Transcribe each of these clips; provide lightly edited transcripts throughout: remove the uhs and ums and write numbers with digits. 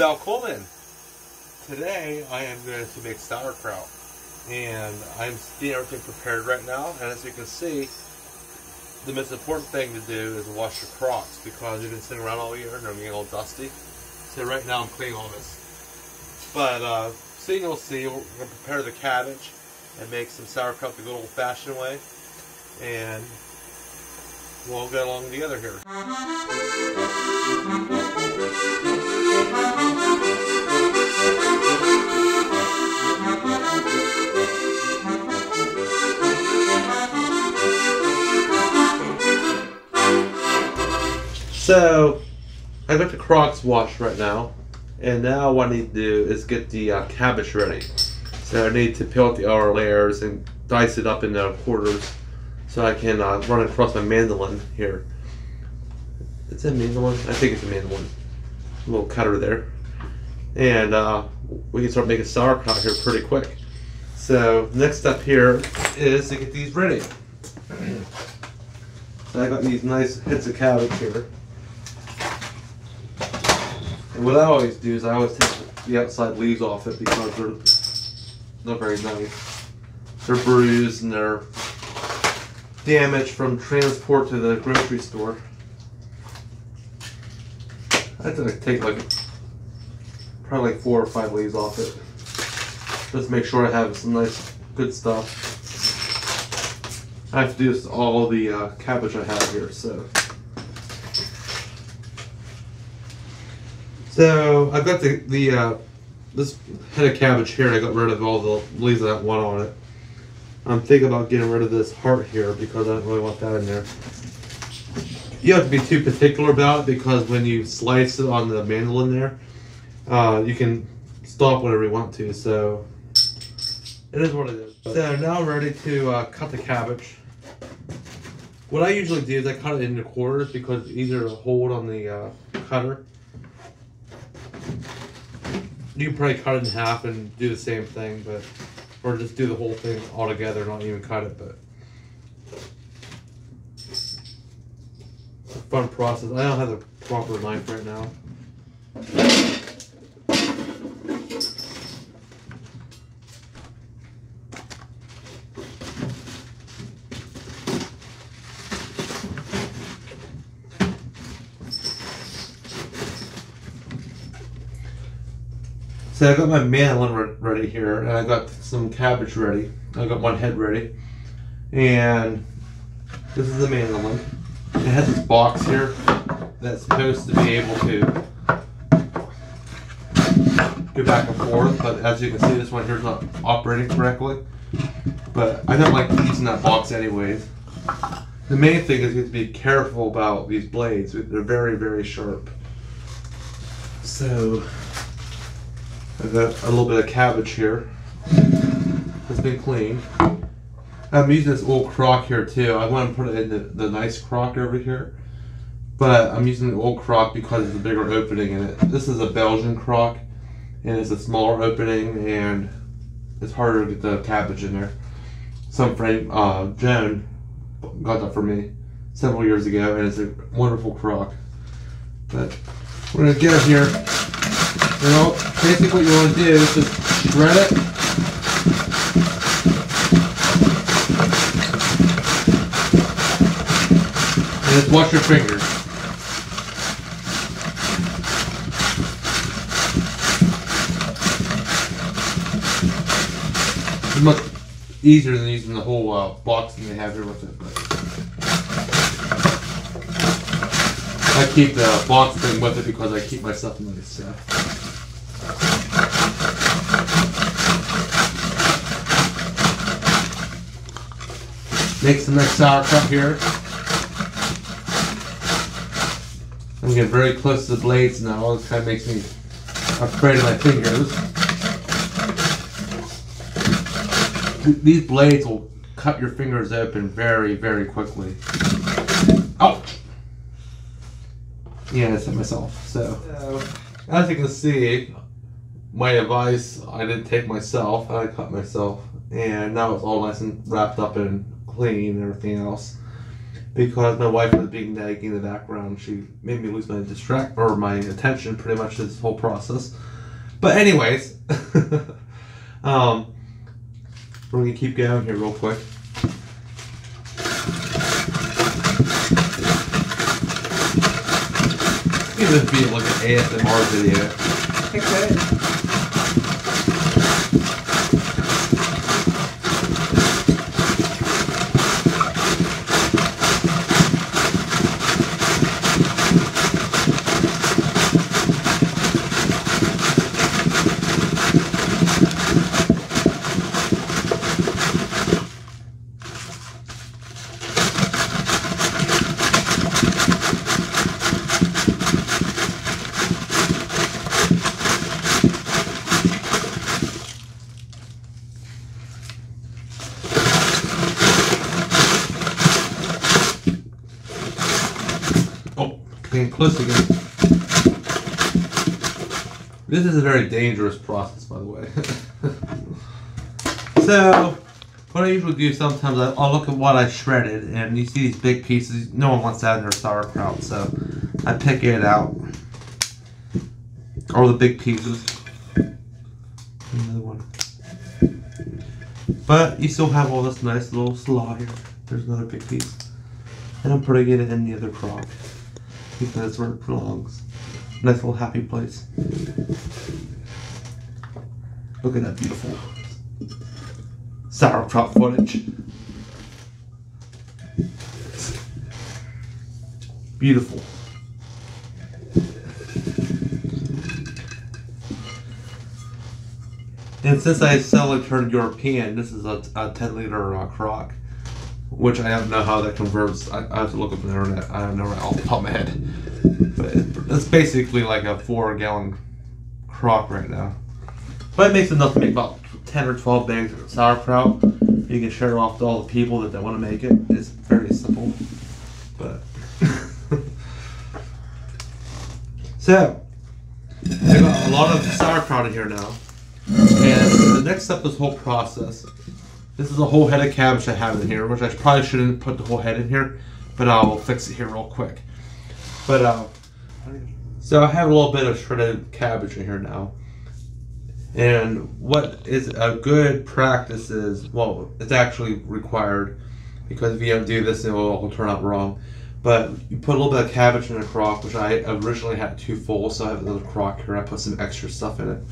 Val Coleman. Today I am going to make sauerkraut, and I'm getting everything prepared right now. And as you can see, the most important thing to do is wash your crocks because you've been sitting around all year and they're getting all dusty. So right now I'm cleaning all this. But soon you'll see, we're going to prepare the cabbage and make some sauerkraut the good old-fashioned way, and we'll get along together here. So, I got the crocks washed right now, and now what I need to do is get the cabbage ready. So I need to peel out the outer layers and dice it up into quarters so I can run it across my mandolin here. It's a mandolin? I think it's a mandolin. A little cutter there. And we can start making sauerkraut here pretty quick. So the next step here is to get these ready. So I got these nice heads of cabbage here. And what I always do is I always take the outside leaves off it because they're not very nice. They're bruised and they're damaged from transport to the grocery store. I have to take probably 4 or 5 leaves off it. Just make sure I have some nice good stuff. I have to do this to all the cabbage I have here, so I've got this head of cabbage here. I got rid of all the leaves that want on it. I'm thinking about getting rid of this heart here because I don't really want that in there. You have to be too particular about it because when you slice it on the mandolin there, you can stop whenever you want to. So it is what it is. So now I'm ready to cut the cabbage. What I usually do is I cut it into quarters because it's easier to hold on the cutter. You can probably cut it in half and do the same thing, or just do the whole thing all together, not even cut it. But it's a fun process. I don't have the proper knife right now. So I got my mandolin ready here, and I got some cabbage ready. I got one head ready, and this is the mandolin. It has this box here that's supposed to be able to go back and forth, but as you can see, this one here is not operating correctly. But I don't like using that box anyways. The main thing is you have to be careful about these blades. They're very, very sharp. So I've got a little bit of cabbage here. It's been cleaned. I'm using this old crock here too. I want to put it in the nice crock over here, but I'm using the old crock because there's a bigger opening in it. This is a Belgian crock, and it's a smaller opening, and it's harder to get the cabbage in there. Some friend, Joan, got that for me several years ago, and it's a wonderful crock. But we're gonna get it here. You know, basically what you want to do is just shred it. And just wash your fingers. It's much easier than using the whole box that they have here with it. But I keep the box thing with it because I keep my stuff in this stuff. Make some nice sauerkraut here. I'm getting very close to the blades now. It kind of makes me afraid of my fingers. These blades will cut your fingers open very, very quickly. Ouch! Yeah, I hit myself. So, as you can see, my advice I didn't take myself. I cut myself, and now it's all nice and wrapped up and clean and everything else. because my wife was being nagging in the background. She made me lose my attention pretty much this whole process. But anyways, we're gonna keep going here real quick. This be like an ASMR video. It could. Getting close again. This is a very dangerous process, by the way. So, what I usually do sometimes, I'll look at what I shredded, and you see these big pieces. No one wants that in their sauerkraut, so I pick it out. All the big pieces. Another one. But you still have all this nice little slaw here. There's another big piece. And I'm putting it in the other crock, because that's where it belongs. Nice little happy place. Look at that beautiful sauerkraut footage. Beautiful. And since I suddenly turned European, this is a 10-liter crock, which I don't know how that converts. I have to look up on the internet. I don't know right off the top of my head. But it's basically like a 4-gallon crock right now. But it makes enough to make about 10 or 12 bags of sauerkraut. You can share it off to all the people that want to make it. It's very simple. But so I got a lot of sauerkraut in here now. And the next step of this whole process, this is a whole head of cabbage I have in here, which I probably shouldn't put the whole head in here, but I'll fix it here real quick. But so I have a little bit of shredded cabbage in here now. And what is a good practice is, well, it's actually required, because if you don't do this, it will all turn out wrong. But you put a little bit of cabbage in a crock, which I originally had 2 full, so I have another crock here. I put some extra stuff in it.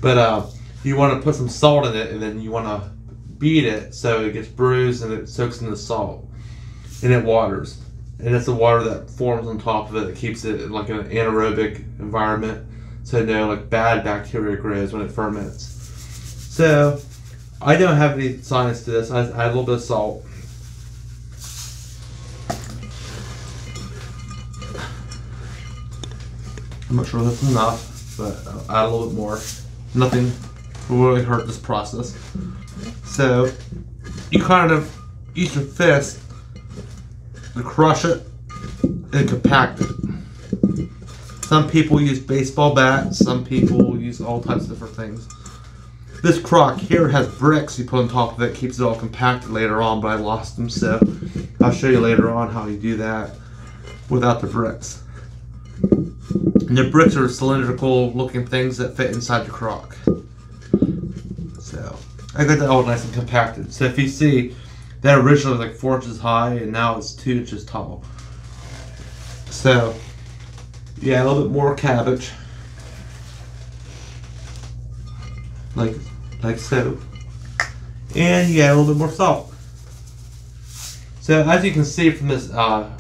But you want to put some salt in it, and then you want to beat it so it gets bruised and it soaks in the salt, and it waters. And it's the water that forms on top of it that keeps it like in an anaerobic environment, so no like bad bacteria grows when it ferments. So I don't have any science to this. I add a little bit of salt. I'm not sure that's enough, but I'll add a little bit more. Nothing will really hurt this process. So you kind of use your fist to crush it and compact it. Some people use baseball bats, some people use all types of different things. This crock here has bricks you put on top of it, keeps it all compacted later on, but I lost them, so I'll show you later on how you do that without the bricks. And the bricks are cylindrical looking things that fit inside the crock. So I got that all nice and compacted. So if you see, that originally was like 4 inches high and now it's 2 inches tall. So yeah, a little bit more cabbage. Like so. And you add a little bit more salt. So as you can see from this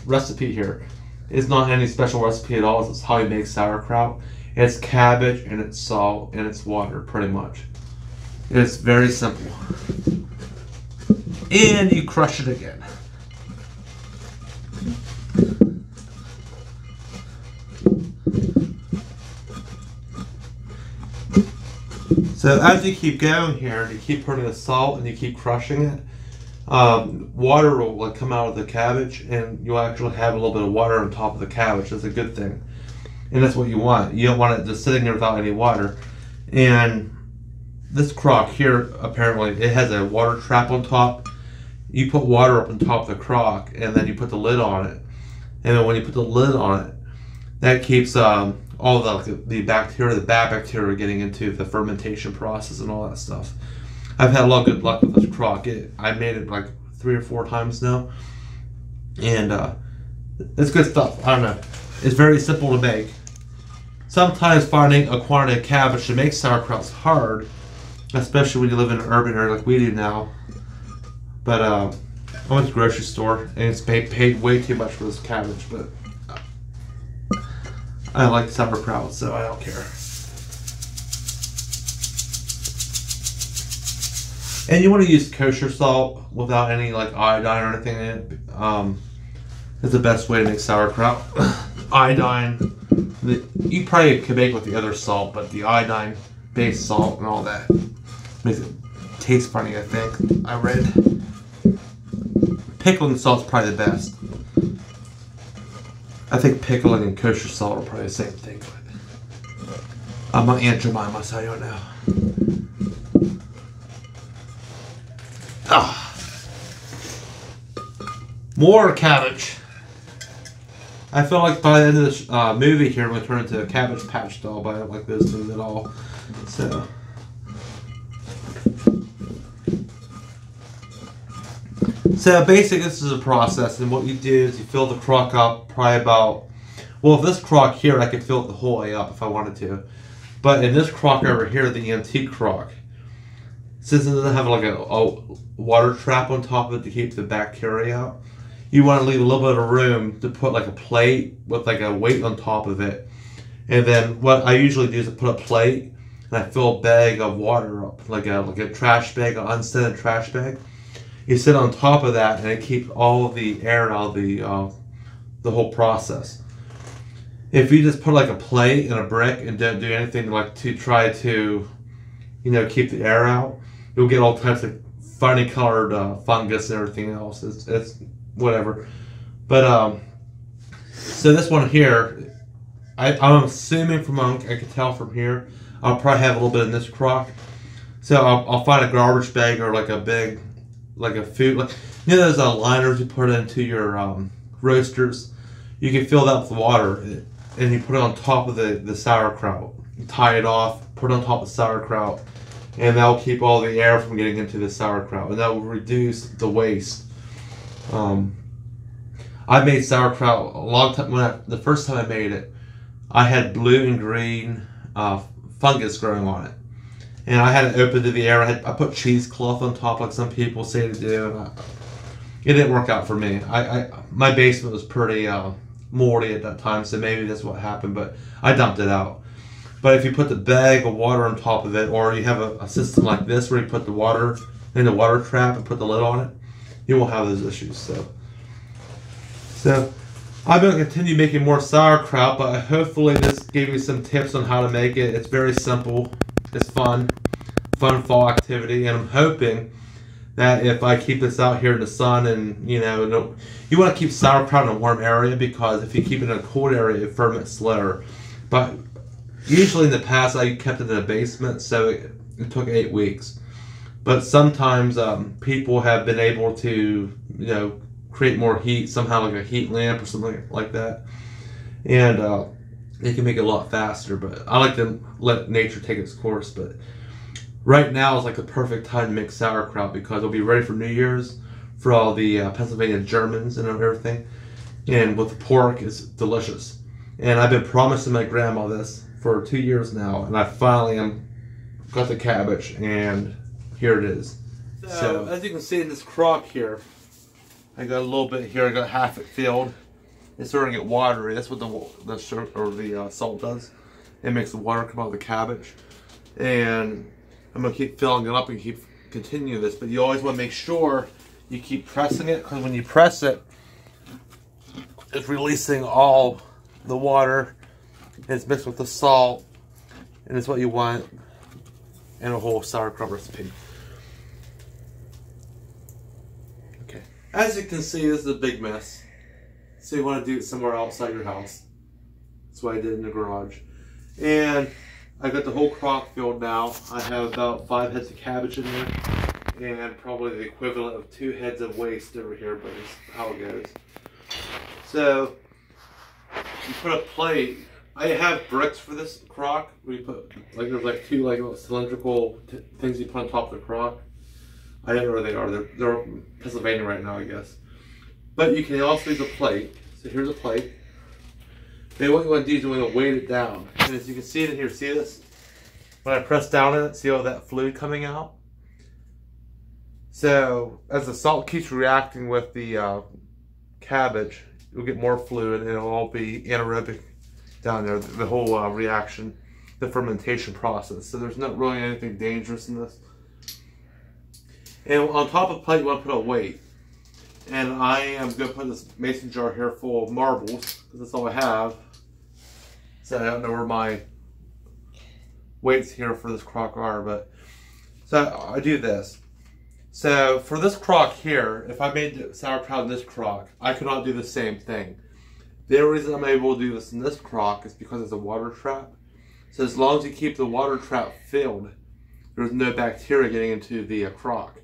recipe here, it's not any special recipe at all. It's how you make sauerkraut. It's cabbage and it's salt and it's water, pretty much. It's very simple. And you crush it again. So as you keep going here, you keep putting the salt and you keep crushing it, water will like come out of the cabbage, and you'll actually have a little bit of water on top of the cabbage. That's a good thing, and that's what you want. You don't want it just sitting there without any water. And this crock here, apparently, it has a water trap on top. you put water up on top of the crock, and then you put the lid on it. And then when you put the lid on it, that keeps all the bacteria, the bad bacteria, getting into the fermentation process and all that stuff. I've had a lot of good luck with this crock. I made it like 3 or 4 times now, and it's good stuff. I don't know. It's very simple to make. Sometimes finding a quantity of cabbage to make sauerkraut's hard, especially when you live in an urban area like we do now. But I went to the grocery store and it's paid way too much for this cabbage, but I like sauerkraut, so I don't care. And you want to use kosher salt without any like iodine or anything in it. Is the best way to make sauerkraut. Iodine, you probably could make with the other salt, but the iodine-based salt and all that makes it taste funny, I think. I read. Pickling salt's probably the best. I think pickling and kosher salt are probably the same thing. But I'm not Aunt Jemima, so I don't know. More cabbage. I feel like by the end of this movie here, I'm going to turn into a Cabbage Patch doll, but I don't like those things at all. So basically, this is a process, and what you do is you fill the crock up probably about, well, if this crock here, I could fill it the whole way up if I wanted to. But in this crock over here, the antique crock, since it doesn't have like a water trap on top of it to keep the bacteria out, you want to leave a little bit of room to put like a plate with like a weight on top of it. And then what I usually do is I put a plate and I fill a bag of water up, like a trash bag, an unscented trash bag. You sit on top of that and it keeps all of the air out of the whole process. If you just put like a plate and a brick and don't do anything like to try to, you know, keep the air out, you'll get all types of funny colored fungus and everything else. It's whatever. But so this one here, I'm assuming from I can tell from here, I'll probably have a little bit in this crock. So I'll find a garbage bag or like a big, like a food, like, you know those liners you put into your roasters. You can fill that with water and you put it on top of the sauerkraut. You tie it off, put it on top of sauerkraut, and that'll keep all the air from getting into the sauerkraut, and that will reduce the waste. I made sauerkraut a long time. The first time I made it, I had blue and green fungus growing on it, and I had it open to the air. I put cheesecloth on top, like some people say to do, and it didn't work out for me. My basement was pretty moldy at that time, so maybe that's what happened. But I dumped it out. But if you put the bag of water on top of it, or you have a system like this where you put the water in the water trap and put the lid on it, you won't have those issues. So I'm going to continue making more sauerkraut, but hopefully this gave you some tips on how to make it. It's very simple. It's fun fall activity, and I'm hoping that if I keep this out here in the sun, and you know, you want to keep sauerkraut in a warm area, because if you keep it in a cold area, it ferments slower. But usually in the past, I kept it in a basement, so it took 8 weeks. But sometimes people have been able to, you know, create more heat somehow, like a heat lamp or something like that, and they can make it a lot faster. But I like to let nature take its course. But right now is like the perfect time to make sauerkraut, because it'll be ready for New Year's for all the Pennsylvania Germans and everything, and with the pork, it's delicious. And I've been promising my grandma this for 2 years now, and I finally got the cabbage, and here it is. So as you can see in this crock here, I got a little bit here. I got half it filled. It's starting to get watery. That's what the salt does. It makes the water come out of the cabbage. And I'm gonna keep filling it up and keep continuing this. But you always want to make sure you keep pressing it, because when you press it, it's releasing all the water. And it's mixed with the salt, and it's what you want in a whole sauerkraut recipe. As you can see, this is a big mess. So you want to do it somewhere outside your house. That's what I did in the garage. And I got the whole crock filled now. I have about 5 heads of cabbage in there. and probably the equivalent of 2 heads of waste over here, but it's how it goes. So you put a plate. I have bricks for this crock. We put like there's like 2 like little cylindrical things you put on top of the crock. I don't know where they are. They're in Pennsylvania right now, I guess. But you can also use a plate. So here's a plate. Then what you want to do is you want to weight it down. And as you can see it in here, see this? When I press down in it, see all that fluid coming out? So as the salt keeps reacting with the cabbage, you'll get more fluid and it'll all be anaerobic down there, the whole reaction, the fermentation process. So there's not really anything dangerous in this. And on top of the plate, you want to put a weight. And I am going to put this mason jar here full of marbles, because that's all I have. So I don't know where my weights here for this crock are, but so I do this. So for this crock here, if I made the sauerkraut in this crock, I could not do the same thing. The only reason I'm able to do this in this crock is because it's a water trap. So as long as you keep the water trap filled, there's no bacteria getting into the crock.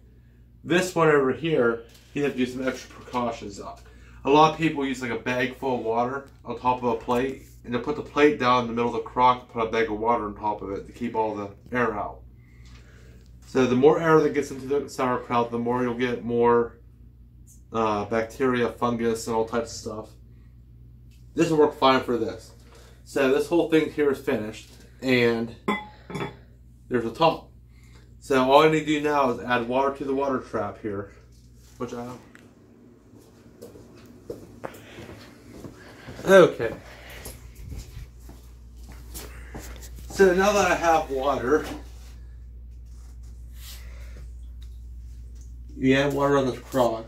This one over here, you have to do some extra precautions. A lot of people use like a bag full of water on top of a plate, and they'll put the plate down in the middle of the crock and put a bag of water on top of it to keep all the air out. So the more air that gets into the sauerkraut, the more you'll get more bacteria, fungus, and all types of stuff. This will work fine for this. So this whole thing here is finished, and there's a top. So all I need to do now is add water to the water trap here, which I have. Okay. So now that I have water, you add water on this crock.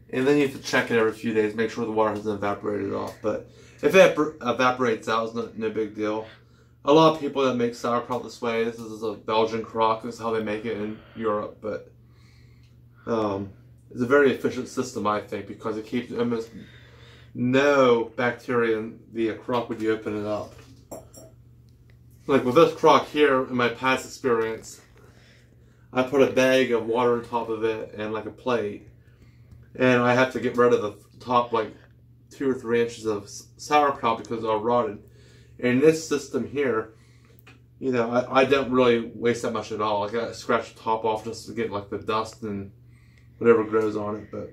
And then you have to check it every few days, make sure the water hasn't evaporated off. But if it evaporates out, it's no big deal. A lot of people that make sauerkraut this way, this is a Belgian crock, this is how they make it in Europe, but it's a very efficient system, I think, because it keeps almost no bacteria in the crock when you open it up. Like with this crock here, in my past experience, I put a bag of water on top of it and like a plate, and I have to get rid of the top like 2 or 3 inches of sauerkraut because it's all rotted. In this system here, you know, I don't really waste that much at all. I gotta scratch the top off just to get like the dust and whatever grows on it. But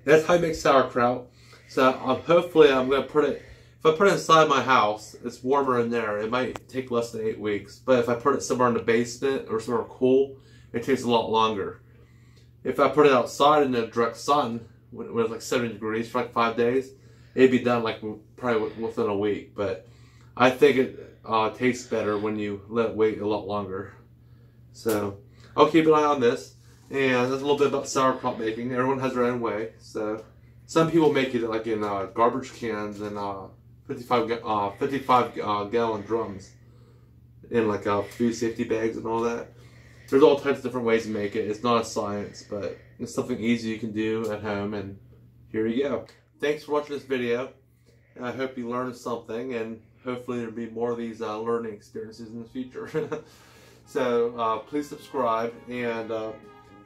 that's how you make sauerkraut. So hopefully I'm gonna put it. If I put it inside my house, it's warmer in there. It might take less than 8 weeks. But if I put it somewhere in the basement or somewhere cool, it takes a lot longer. If I put it outside in the direct sun, when it's like 70 degrees for like 5 days, it'd be done like probably within a week. But I think it tastes better when you let it wait a lot longer. So I'll keep an eye on this. And there's a little bit about sauerkraut making. Everyone has their own way. So some people make it like in garbage cans and 55 gallon drums in like food safety bags and all that. There's all types of different ways to make it. It's not a science, but it's something easy you can do at home, and here you go. Thanks for watching this video. I hope you learned something, and hopefully there'll be more of these learning experiences in the future. So please subscribe, and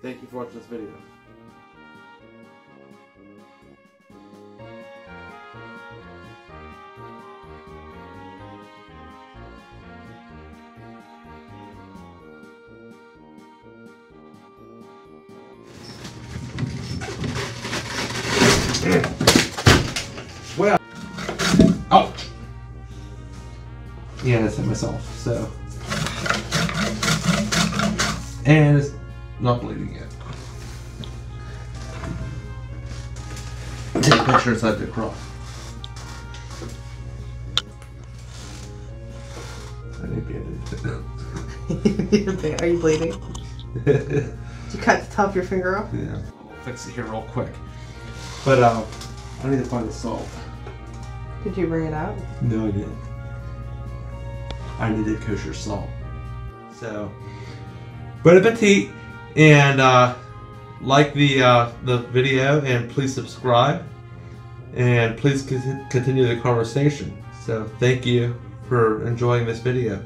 thank you for watching this video. Well, ouch! Yeah, I hit myself, so. And it's not bleeding yet. Take a picture inside the crock. I didn't get it. Are you bleeding? Did you cut the top of your finger off? Yeah. I'll fix it here real quick. But I need to find the salt. Did you bring it out? No, I didn't. I needed kosher salt. So, bon appetit, and like the video, and please subscribe, and please continue the conversation. So, thank you for enjoying this video.